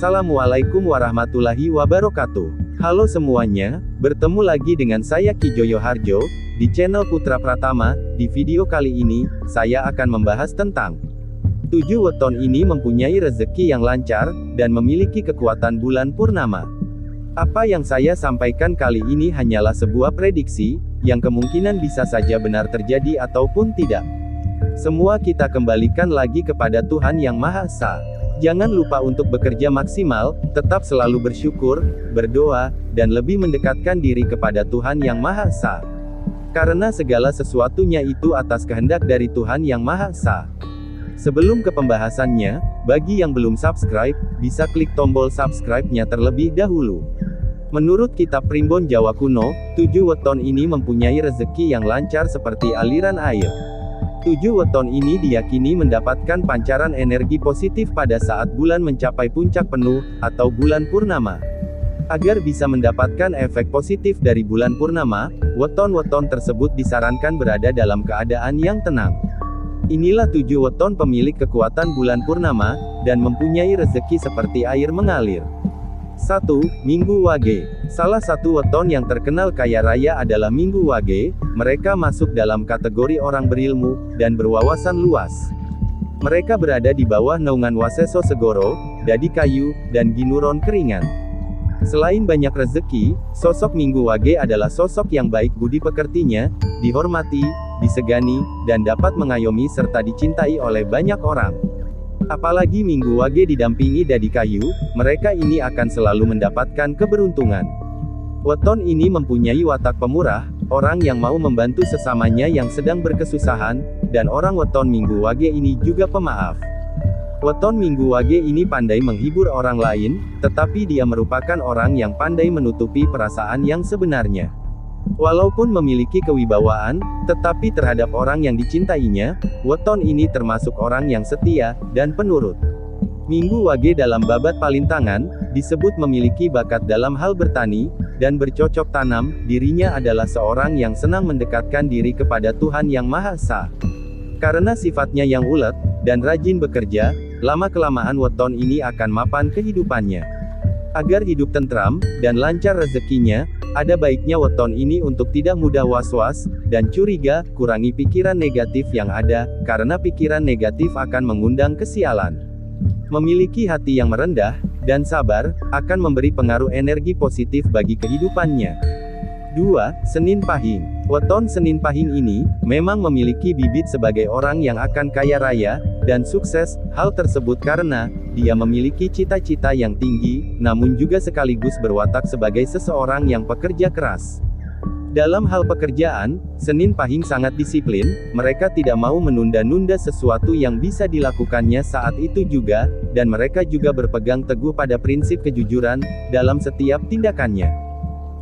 Assalamualaikum warahmatullahi wabarakatuh. Halo semuanya, bertemu lagi dengan saya Ki Joyo Harjo, di channel Putra Pratama. Di video kali ini, saya akan membahas tentang 7 weton ini mempunyai rezeki yang lancar, dan memiliki kekuatan bulan purnama. Apa yang saya sampaikan kali ini hanyalah sebuah prediksi, yang kemungkinan bisa saja benar terjadi ataupun tidak. Semua kita kembalikan lagi kepada Tuhan Yang Maha Esa. Jangan lupa untuk bekerja maksimal, tetap selalu bersyukur, berdoa, dan lebih mendekatkan diri kepada Tuhan Yang Maha Esa. Karena segala sesuatunya itu atas kehendak dari Tuhan Yang Maha Esa. Sebelum ke pembahasannya, bagi yang belum subscribe, bisa klik tombol subscribe-nya terlebih dahulu. Menurut kitab Primbon Jawa Kuno, 7 weton ini mempunyai rezeki yang lancar seperti aliran air. 7 weton ini diyakini mendapatkan pancaran energi positif pada saat bulan mencapai puncak penuh, atau bulan purnama. Agar bisa mendapatkan efek positif dari bulan purnama, weton-weton tersebut disarankan berada dalam keadaan yang tenang. Inilah 7 weton pemilik kekuatan bulan purnama, dan mempunyai rezeki seperti air mengalir. 1. Minggu Wage. Salah satu weton yang terkenal kaya raya adalah Minggu Wage. Mereka masuk dalam kategori orang berilmu, dan berwawasan luas. Mereka berada di bawah naungan Waseso Segoro, Dadi Kayu, dan Ginuron Keringan. Selain banyak rezeki, sosok Minggu Wage adalah sosok yang baik budi pekertinya, dihormati, disegani, dan dapat mengayomi serta dicintai oleh banyak orang. Apalagi Minggu Wage didampingi Dadi Kayu, mereka ini akan selalu mendapatkan keberuntungan. Weton ini mempunyai watak pemurah, orang yang mau membantu sesamanya yang sedang berkesusahan, dan orang weton Minggu Wage ini juga pemaaf. Weton Minggu Wage ini pandai menghibur orang lain, tetapi dia merupakan orang yang pandai menutupi perasaan yang sebenarnya. Walaupun memiliki kewibawaan, tetapi terhadap orang yang dicintainya, weton ini termasuk orang yang setia, dan penurut. Minggu Wage dalam babat palintangan, disebut memiliki bakat dalam hal bertani, dan bercocok tanam. Dirinya adalah seorang yang senang mendekatkan diri kepada Tuhan Yang Maha Esa. Karena sifatnya yang ulet, dan rajin bekerja, lama-kelamaan weton ini akan mapan kehidupannya. Agar hidup tentram, dan lancar rezekinya, ada baiknya weton ini untuk tidak mudah was-was, dan curiga, kurangi pikiran negatif yang ada, karena pikiran negatif akan mengundang kesialan. Memiliki hati yang merendah, dan sabar, akan memberi pengaruh energi positif bagi kehidupannya. 2. Senin Pahing. Weton Senin Pahing ini, memang memiliki bibit sebagai orang yang akan kaya raya, dan sukses. Hal tersebut karena, dia memiliki cita-cita yang tinggi, namun juga sekaligus berwatak sebagai seseorang yang pekerja keras. Dalam hal pekerjaan, Senin Pahing sangat disiplin, mereka tidak mau menunda-nunda sesuatu yang bisa dilakukannya saat itu juga, dan mereka juga berpegang teguh pada prinsip kejujuran, dalam setiap tindakannya.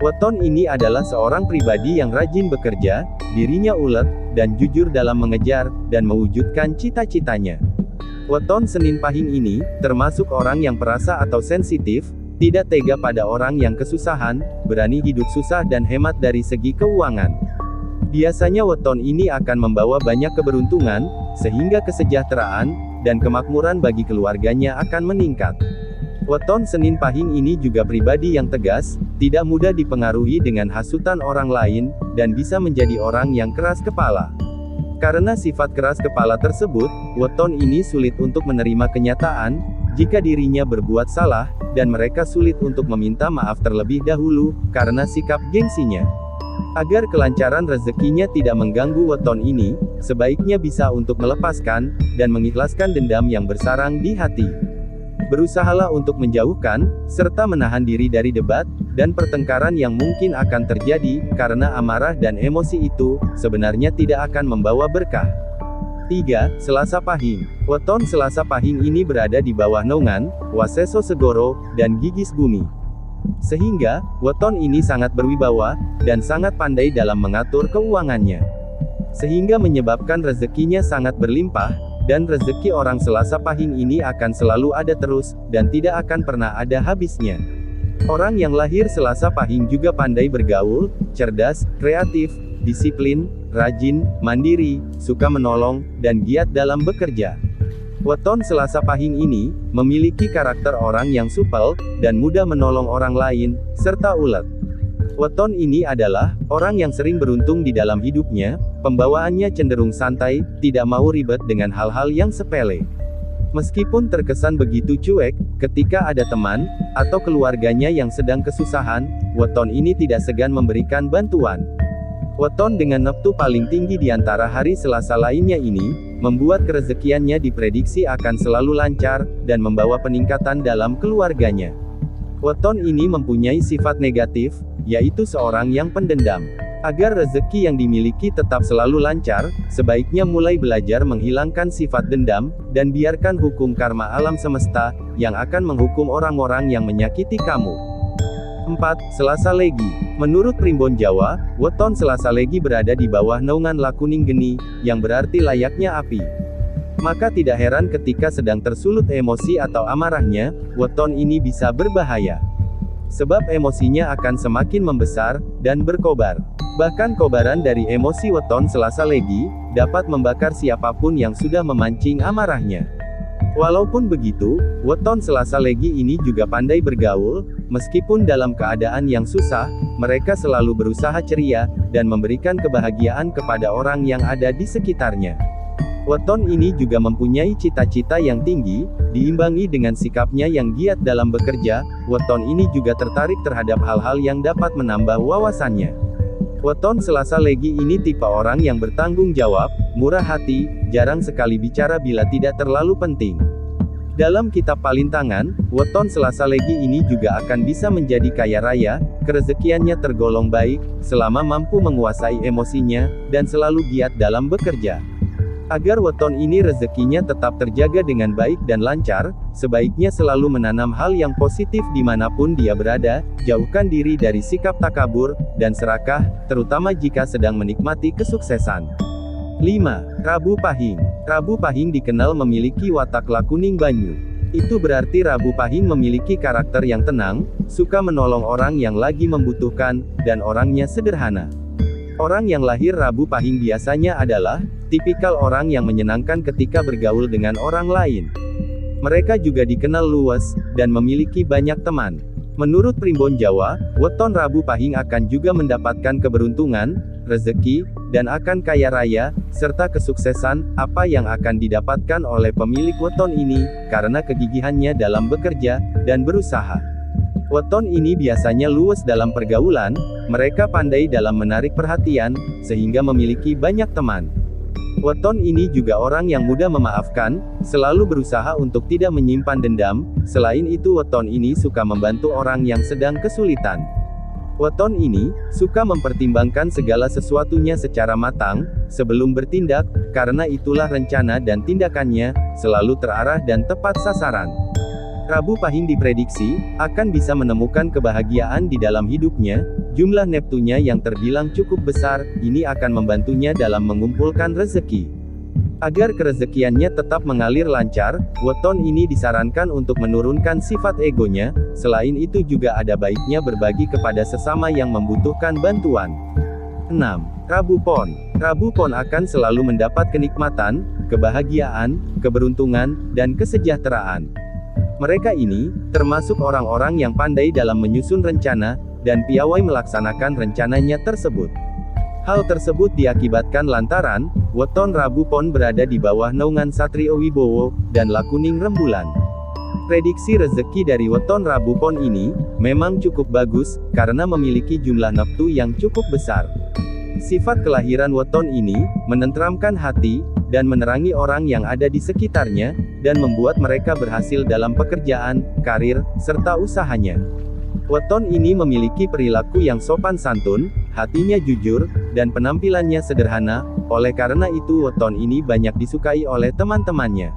Weton ini adalah seorang pribadi yang rajin bekerja, dirinya ulet, dan jujur dalam mengejar, dan mewujudkan cita-citanya. Weton Senin Pahing ini, termasuk orang yang perasa atau sensitif, tidak tega pada orang yang kesusahan, berani hidup susah dan hemat dari segi keuangan. Biasanya weton ini akan membawa banyak keberuntungan, sehingga kesejahteraan, dan kemakmuran bagi keluarganya akan meningkat. Weton Senin Pahing ini juga pribadi yang tegas, tidak mudah dipengaruhi dengan hasutan orang lain, dan bisa menjadi orang yang keras kepala. Karena sifat keras kepala tersebut, weton ini sulit untuk menerima kenyataan, jika dirinya berbuat salah, dan mereka sulit untuk meminta maaf terlebih dahulu, karena sikap gengsinya. Agar kelancaran rezekinya tidak mengganggu weton ini, sebaiknya bisa untuk melepaskan, dan mengikhlaskan dendam yang bersarang di hati. Berusahalah untuk menjauhkan, serta menahan diri dari debat, dan pertengkaran yang mungkin akan terjadi, karena amarah dan emosi itu, sebenarnya tidak akan membawa berkah. 3. Selasa Pahing. Weton Selasa Pahing ini berada di bawah naungan Waseso Segoro, dan Gigis Bumi. Sehingga, weton ini sangat berwibawa, dan sangat pandai dalam mengatur keuangannya. Sehingga menyebabkan rezekinya sangat berlimpah, dan rezeki orang Selasa Pahing ini akan selalu ada terus, dan tidak akan pernah ada habisnya. Orang yang lahir Selasa Pahing juga pandai bergaul, cerdas, kreatif, disiplin, rajin, mandiri, suka menolong, dan giat dalam bekerja. Weton Selasa Pahing ini memiliki karakter orang yang supel dan mudah menolong orang lain, serta ulet. Weton ini adalah orang yang sering beruntung di dalam hidupnya, pembawaannya cenderung santai, tidak mau ribet dengan hal-hal yang sepele. Meskipun terkesan begitu cuek, ketika ada teman atau keluarganya yang sedang kesusahan, weton ini tidak segan memberikan bantuan. Weton dengan neptu paling tinggi di antara hari Selasa lainnya ini, membuat kerezekiannya diprediksi akan selalu lancar, dan membawa peningkatan dalam keluarganya. Weton ini mempunyai sifat negatif, yaitu seorang yang pendendam. Agar rezeki yang dimiliki tetap selalu lancar, sebaiknya mulai belajar menghilangkan sifat dendam, dan biarkan hukum karma alam semesta, yang akan menghukum orang-orang yang menyakiti kamu. 4. Selasa Legi. Menurut Primbon Jawa, weton Selasa Legi berada di bawah naungan Lakuning Geni, yang berarti layaknya api. Maka tidak heran ketika sedang tersulut emosi atau amarahnya, weton ini bisa berbahaya. Sebab emosinya akan semakin membesar, dan berkobar. Bahkan kobaran dari emosi weton Selasa Legi, dapat membakar siapapun yang sudah memancing amarahnya. Walaupun begitu, weton Selasa Legi ini juga pandai bergaul, meskipun dalam keadaan yang susah, mereka selalu berusaha ceria, dan memberikan kebahagiaan kepada orang yang ada di sekitarnya. Weton ini juga mempunyai cita-cita yang tinggi, diimbangi dengan sikapnya yang giat dalam bekerja. Weton ini juga tertarik terhadap hal-hal yang dapat menambah wawasannya. Weton Selasa Legi ini tipe orang yang bertanggung jawab, murah hati, jarang sekali bicara bila tidak terlalu penting. Dalam kitab Palintangan, weton Selasa Legi ini juga akan bisa menjadi kaya raya, kerezekiannya tergolong baik, selama mampu menguasai emosinya, dan selalu giat dalam bekerja. Agar weton ini rezekinya tetap terjaga dengan baik dan lancar, sebaiknya selalu menanam hal yang positif dimanapun dia berada, jauhkan diri dari sikap takabur, dan serakah, terutama jika sedang menikmati kesuksesan. 5. Rabu Pahing. Rabu Pahing dikenal memiliki watak Lakuning Banyu. Itu berarti Rabu Pahing memiliki karakter yang tenang, suka menolong orang yang lagi membutuhkan, dan orangnya sederhana. Orang yang lahir Rabu Pahing biasanya adalah tipikal orang yang menyenangkan ketika bergaul dengan orang lain. Mereka juga dikenal luwes, dan memiliki banyak teman. Menurut Primbon Jawa, weton Rabu Pahing akan juga mendapatkan keberuntungan, rezeki, dan akan kaya raya, serta kesuksesan, apa yang akan didapatkan oleh pemilik weton ini, karena kegigihannya dalam bekerja, dan berusaha. Weton ini biasanya luwes dalam pergaulan, mereka pandai dalam menarik perhatian, sehingga memiliki banyak teman. Weton ini juga orang yang mudah memaafkan, selalu berusaha untuk tidak menyimpan dendam. Selain itu weton ini suka membantu orang yang sedang kesulitan. Weton ini suka mempertimbangkan segala sesuatunya secara matang, sebelum bertindak, karena itulah rencana dan tindakannya selalu terarah dan tepat sasaran. Rabu Pahing diprediksi akan bisa menemukan kebahagiaan di dalam hidupnya. Jumlah neptunya yang terbilang cukup besar, ini akan membantunya dalam mengumpulkan rezeki. Agar kerezekiannya tetap mengalir lancar, weton ini disarankan untuk menurunkan sifat egonya. Selain itu juga ada baiknya berbagi kepada sesama yang membutuhkan bantuan. 6. Rabu Pon. Rabu Pon akan selalu mendapat kenikmatan, kebahagiaan, keberuntungan, dan kesejahteraan. Mereka ini termasuk orang-orang yang pandai dalam menyusun rencana, dan piawai melaksanakan rencananya tersebut. Hal tersebut diakibatkan lantaran weton Rabu Pon berada di bawah naungan Satrio Wibowo dan Lakuning Rembulan. Prediksi rezeki dari weton Rabu Pon ini memang cukup bagus, karena memiliki jumlah neptu yang cukup besar. Sifat kelahiran weton ini menenteramkan hati, dan menerangi orang yang ada di sekitarnya, dan membuat mereka berhasil dalam pekerjaan, karir, serta usahanya. Weton ini memiliki perilaku yang sopan santun, hatinya jujur, dan penampilannya sederhana. Oleh karena itu weton ini banyak disukai oleh teman-temannya.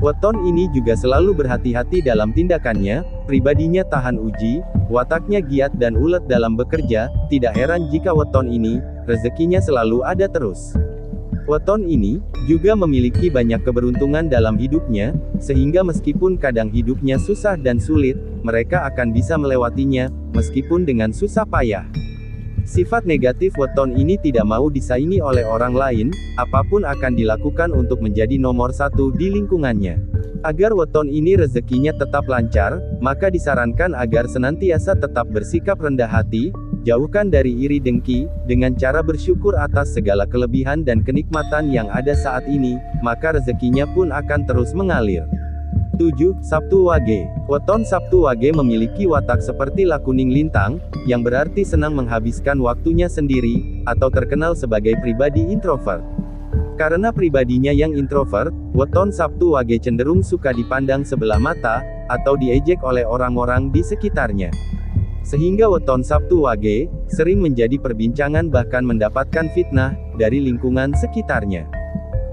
Weton ini juga selalu berhati-hati dalam tindakannya, pribadinya tahan uji, wataknya giat dan ulet dalam bekerja. Tidak heran jika weton ini, rezekinya selalu ada terus. Weton ini juga memiliki banyak keberuntungan dalam hidupnya, sehingga meskipun kadang hidupnya susah dan sulit, mereka akan bisa melewatinya, meskipun dengan susah payah. Sifat negatif weton ini tidak mau disaingi oleh orang lain, apapun akan dilakukan untuk menjadi nomor satu di lingkungannya. Agar weton ini rezekinya tetap lancar, maka disarankan agar senantiasa tetap bersikap rendah hati, jauhkan dari iri dengki, dengan cara bersyukur atas segala kelebihan dan kenikmatan yang ada saat ini, maka rezekinya pun akan terus mengalir. 7. Sabtu Wage. Weton Sabtu Wage memiliki watak seperti lakuning lintang, yang berarti senang menghabiskan waktunya sendiri, atau terkenal sebagai pribadi introvert. Karena pribadinya yang introvert, weton Sabtu Wage cenderung suka dipandang sebelah mata, atau diejek oleh orang-orang di sekitarnya. Sehingga weton Sabtu Wage sering menjadi perbincangan bahkan mendapatkan fitnah dari lingkungan sekitarnya.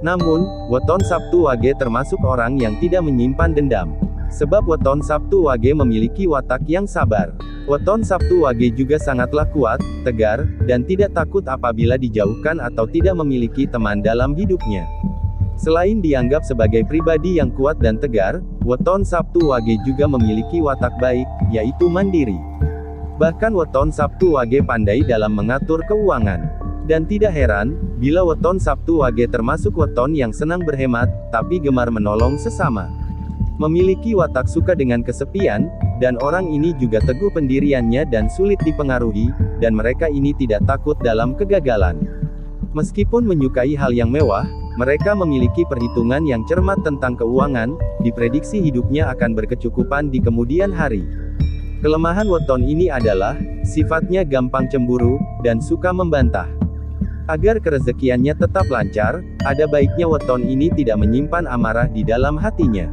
Namun, weton Sabtu Wage termasuk orang yang tidak menyimpan dendam. Sebab weton Sabtu Wage memiliki watak yang sabar. Weton Sabtu Wage juga sangatlah kuat, tegar, dan tidak takut apabila dijauhkan atau tidak memiliki teman dalam hidupnya. Selain dianggap sebagai pribadi yang kuat dan tegar, weton Sabtu Wage juga memiliki watak baik, yaitu mandiri. Bahkan weton Sabtu Wage pandai dalam mengatur keuangan. Dan tidak heran, bila weton Sabtu Wage termasuk weton yang senang berhemat, tapi gemar menolong sesama. Memiliki watak suka dengan kesepian, dan orang ini juga teguh pendiriannya dan sulit dipengaruhi, dan mereka ini tidak takut dalam kegagalan. Meskipun menyukai hal yang mewah, mereka memiliki perhitungan yang cermat tentang keuangan, diprediksi hidupnya akan berkecukupan di kemudian hari. Kelemahan weton ini adalah, sifatnya gampang cemburu, dan suka membantah. Agar kerezekiannya tetap lancar, ada baiknya weton ini tidak menyimpan amarah di dalam hatinya.